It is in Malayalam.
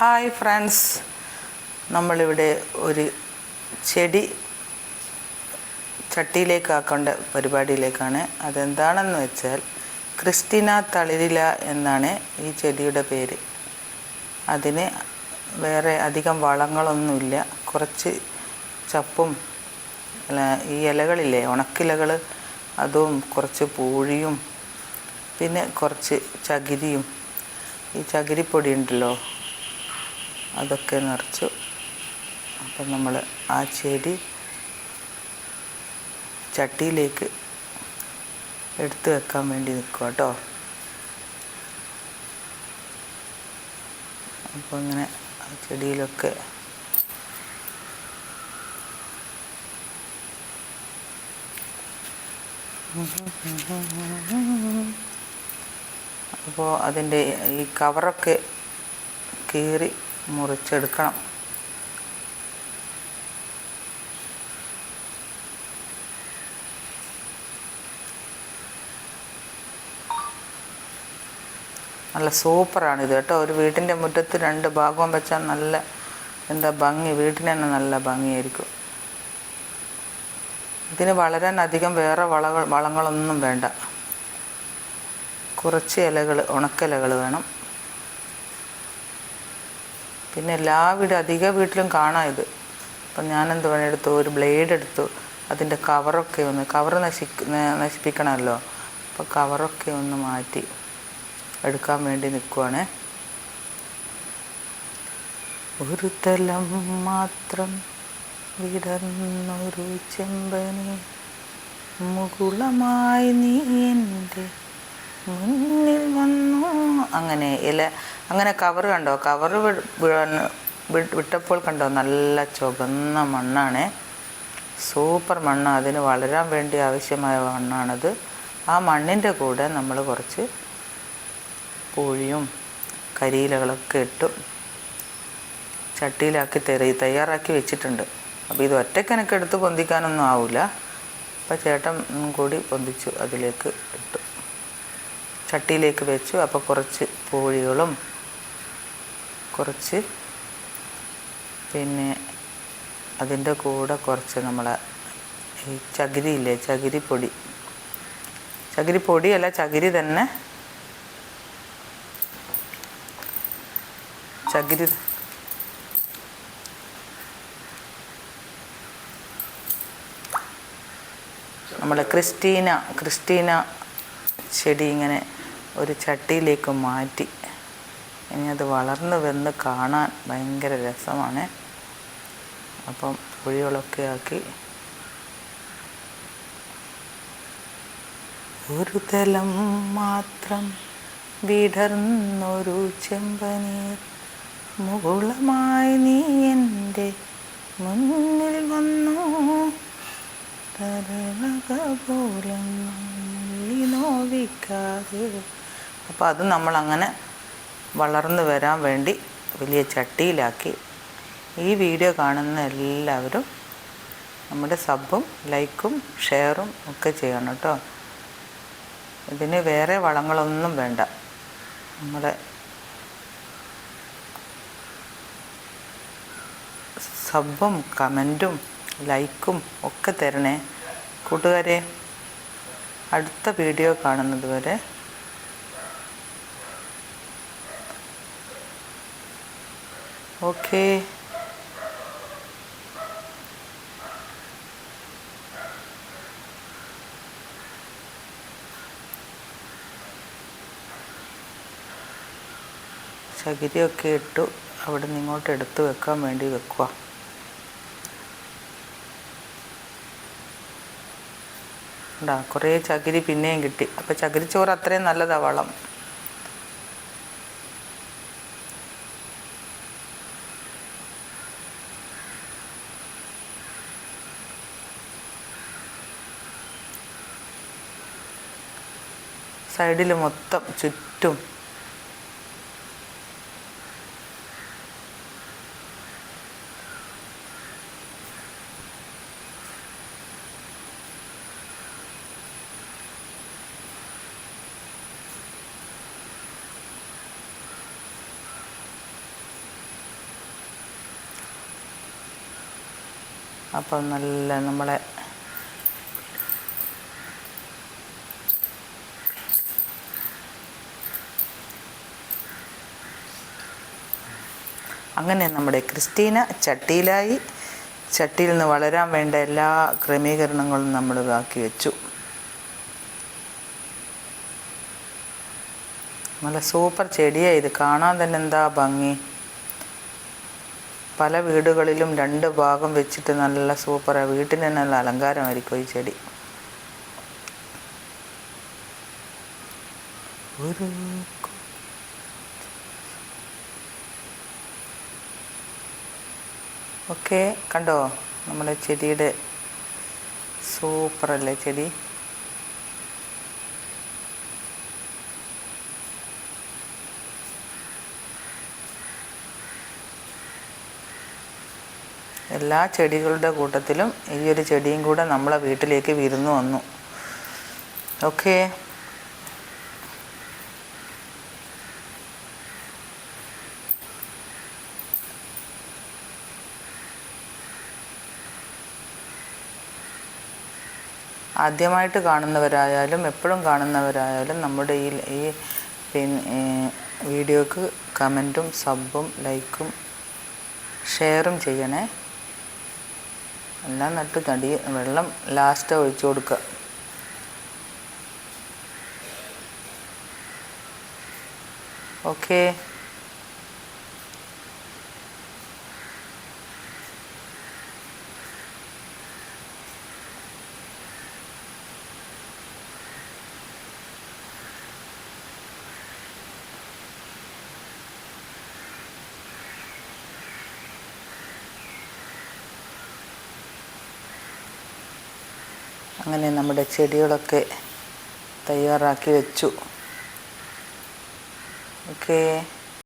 ഹായ് ഫ്രണ്ട്സ്, നമ്മളിവിടെ ഒരു ചെടി ചട്ടിയിലേക്കാക്കേണ്ട പരിപാടിയിലേക്കാണ്. അതെന്താണെന്ന് വെച്ചാൽ ക്രിസ്റ്റീന തളിരില എന്നാണ് ഈ ചെടിയുടെ പേര്. അതിന് വേറെ അധികം വളങ്ങളൊന്നുമില്ല. കുറച്ച് ചപ്പും ഈ ഇലകളില്ലേ, ഉണക്കിലകൾ, അതും കുറച്ച് പൂഴിയും പിന്നെ കുറച്ച് ചകിരിയും, ഈ ചകിരിപ്പൊടി ഉണ്ടല്ലോ അതൊക്കെ നിറച്ചു. അപ്പം നമ്മൾ ആ ചെടി ചട്ടിയിലേക്ക് എടുത്തു വെക്കാൻ വേണ്ടി നിൽക്കുക കേട്ടോ. അപ്പോൾ ഇങ്ങനെ ആ ചെടിയിലൊക്കെ അപ്പോൾ അതിൻ്റെ ഈ കവറൊക്കെ കീറി മുറിച്ചെടുക്കണം. നല്ല സൂപ്പറാണിത് കേട്ടോ. ഒരു വീട്ടിൻ്റെ മുറ്റത്ത് 2 ഭാഗവും വെച്ചാൽ നല്ല ഭംഗി, വീട്ടിന് തന്നെ നല്ല ഭംഗിയായിരിക്കും. ഇതിന് വളരാൻ അധികം വേറെ വളങ്ങളൊന്നും വേണ്ട. കുറച്ച് ഇലകൾ, ഉണക്കിലകൾ വേണം. പിന്നെ അധിക വീട്ടിലും കാണാം ഇത്. അപ്പം ഞാനെന്ത് വേണം എടുത്തു, ഒരു ബ്ലേഡ് എടുത്തു. അതിൻ്റെ കവറൊക്കെ കവർ നശിപ്പിക്കണമല്ലോ. അപ്പോൾ കവറൊക്കെ ഒന്ന് മാറ്റി എടുക്കാൻ വേണ്ടി നിൽക്കുവാണ്. ഒരു തലം മാത്രം വിടർന്നൊരു ചെമ്പനി മുകുളമായി നീ എൻ്റെ മുന്നിൽ വന്നു. അങ്ങനെ കവർ കണ്ടോ, കവർ വിട്ടപ്പോൾ കണ്ടോ, നല്ല ചുവന്ന മണ്ണാണ്. സൂപ്പർ മണ്ണാണ്. അതിന് വളരാൻ വേണ്ടി ആവശ്യമായ മണ്ണാണത്. ആ മണ്ണിൻ്റെ കൂടെ നമ്മൾ കുറച്ച് പൂഴിയും കരിയിലകളൊക്കെ ഇട്ടു ചട്ടിയിലാക്കി തയ്യാറാക്കി വെച്ചിട്ടുണ്ട്. അപ്പോൾ ഇത് ഒറ്റയ്ക്ക് എനിക്ക് എടുത്ത് പൊന്തിക്കാനൊന്നും ആവില്ല. അപ്പോൾ ചേട്ടൻ കൂടി പൊന്തിച്ചു അതിലേക്ക് ഇട്ടു, ചട്ടിയിലേക്ക് വെച്ചു. അപ്പോൾ കുറച്ച് പൂഴികളും കുറച്ച് പിന്നെ അതിൻ്റെ കൂടെ കുറച്ച് നമ്മളെ ഈ ചകിരിയില്ലേ, ചകിരിപ്പൊടിയല്ല, ചകിരി തന്നെ, ചകിരി നമ്മളെ ക്രിസ്റ്റീന ചെടി ഇങ്ങനെ ഒരു ചട്ടിയിലേക്ക് മാറ്റി. ഇനി അത് വളർന്നു വന്ന് കാണാൻ ഭയങ്കര രസമാണ്. അപ്പം പൊഴികളൊക്കെ ആക്കി ഒരു തലം മാത്രം വിടർന്നൊരു ചെമ്പനീർ മുകുളമായി നീ എൻ്റെ മുന്നിൽ വന്നു പോലും നോവിക്കാതെ. അപ്പോൾ അത് നമ്മളങ്ങനെ വളർന്നു വരാൻ വേണ്ടി വലിയ ചട്ടിയിലാക്കി. ഈ വീഡിയോ കാണുന്ന എല്ലാവരും നമ്മുടെ സബും ലൈക്കും ഷെയറും ഒക്കെ ചെയ്യണം കേട്ടോ. ഇതിന് വേറെ വളങ്ങളൊന്നും വേണ്ട. നമ്മുടെ സബും കമൻറ്റും ലൈക്കും ഒക്കെ തരണേ കൂട്ടുകാരെ. അടുത്ത വീഡിയോ കാണുന്നത് വരെ ഓക്കേ. ചകിരിയൊക്കെ ഇട്ടു അവിടെ നിന്ന് ഇങ്ങോട്ട് എടുത്ത് വെക്കാൻ വേണ്ടി വെക്കുക. കുറേ ചകിരി പിന്നെയും കിട്ടി. അപ്പോൾ ചകിരിച്ചോറ് അത്രയും നല്ലതാണ്, വളം. സൈഡിൽ മൊത്തം ചുറ്റും അപ്പം നല്ല നമ്മളെ അങ്ങനെ നമ്മുടെ ക്രിസ്റ്റീന ചട്ടിയിലായി. ചട്ടിയിൽ നിന്ന് വളരാൻ വേണ്ട എല്ലാ ക്രമീകരണങ്ങളും നമ്മൾ ഇതാക്കി വെച്ചു. നല്ല സൂപ്പർ ചെടിയാണ് ഇത്. കാണാൻ തന്നെ എന്താ ഭംഗി. പല വീടുകളിലും 2 ഭാഗം വെച്ചിട്ട് നല്ല സൂപ്പറാണ്. വീട്ടിന് തന്നെ നല്ല അലങ്കാരമായിരിക്കും ഈ ചെടി. ഓക്കെ, കണ്ടോ നമ്മുടെ ചെടിയുടെ സൂപ്പറല്ലേ ചെടി. എല്ലാ ചെടികളുടെ കൂട്ടത്തിലും ഈ ഒരു ചെടിയും കൂടെ നമ്മളെ വീട്ടിലേക്ക് വിരുന്ന് വന്നു. ഓക്കെ, ആദ്യമായിട്ട് കാണുന്നവരായാലും എപ്പോഴും കാണുന്നവരായാലും നമ്മുടെ ഈ വീഡിയോക്ക് കമൻറ്റും സബും ലൈക്കും ഷെയറും ചെയ്യണേ. എല്ലാം നട്ട് വെള്ളം ലാസ്റ്റ് ഒഴിച്ചു കൊടുക്കുക. ഓക്കെ, അങ്ങനെ നമ്മുടെ ചെടികളൊക്കെ തയ്യാറാക്കി വെച്ചു. ഓക്കേ.